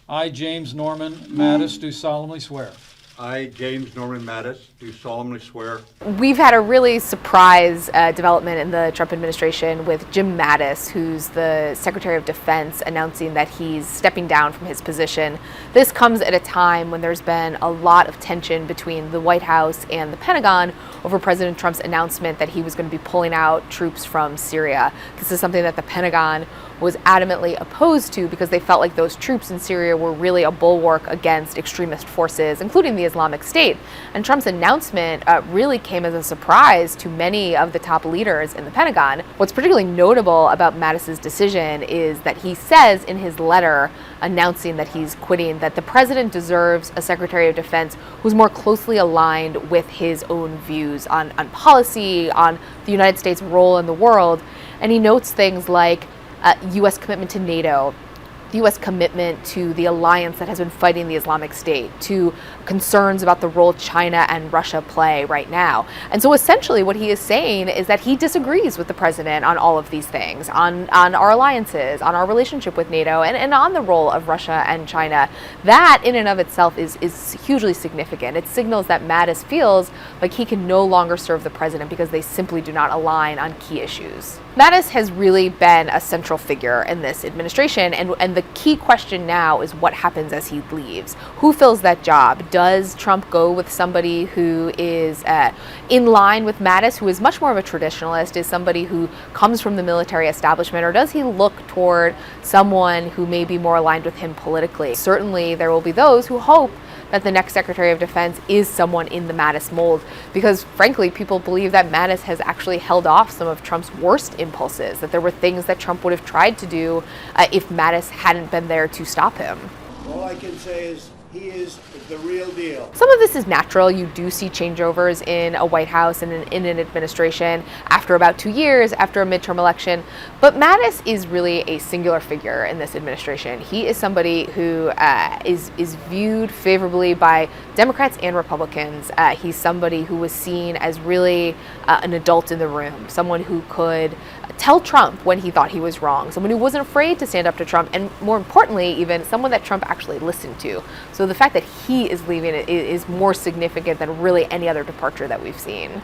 I, James Norman Mattis, do solemnly swear. I, James Norman Mattis, do solemnly swear. We've had a really surprise development in the Trump administration with Jim Mattis, who's the Secretary of Defense, announcing that he's stepping down from his position. This comes at a time when there's been a lot of tension between the White House and the Pentagon over President Trump's announcement that he was going to be pulling out troops from Syria. This is something that the Pentagon was adamantly opposed to because they felt like those troops in Syria were really a bulwark against extremist forces, including the Islamic State. And Trump's announcement really came as a surprise to many of the top leaders in the Pentagon. What's particularly notable about Mattis's decision is that he says in his letter announcing that he's quitting that the president deserves a Secretary of Defense who's more closely aligned with his own views on policy, on the United States' role in the world. And he notes things like U.S. commitment to NATO, the U.S. commitment to the alliance that has been fighting the Islamic State, to concerns about the role China and Russia play right now. And so essentially what he is saying is that he disagrees with the president on all of these things, on our alliances, on our relationship with NATO, and on the role of Russia and China. That in and of itself is hugely significant. It signals that Mattis feels like he can no longer serve the president because they simply do not align on key issues. Mattis has really been a central figure in this administration, and the key question now is what happens as he leaves. Who fills that job? Does Trump go with somebody who is in line with Mattis, who is much more of a traditionalist, is somebody who comes from the military establishment, or does he look toward someone who may be more aligned with him politically? Certainly there will be those who hope that the next Secretary of Defense is someone in the Mattis mold, because frankly, people believe that Mattis has actually held off some of Trump's worst impulses, that there were things that Trump would have tried to do if Mattis hadn't been there to stop him. All I can say is he is the real deal. Some of this is natural. You do see changeovers in a White House and in an administration after about 2 years, after a midterm election. But Mattis is really a singular figure in this administration. He is somebody who is viewed favorably by Democrats and Republicans. He's somebody who was seen as really an adult in the room, someone who could tell Trump when he thought he was wrong, someone who wasn't afraid to stand up to Trump, and more importantly, even someone that Trump actually listened to. So the fact that he is leaving is more significant than really any other departure that we've seen.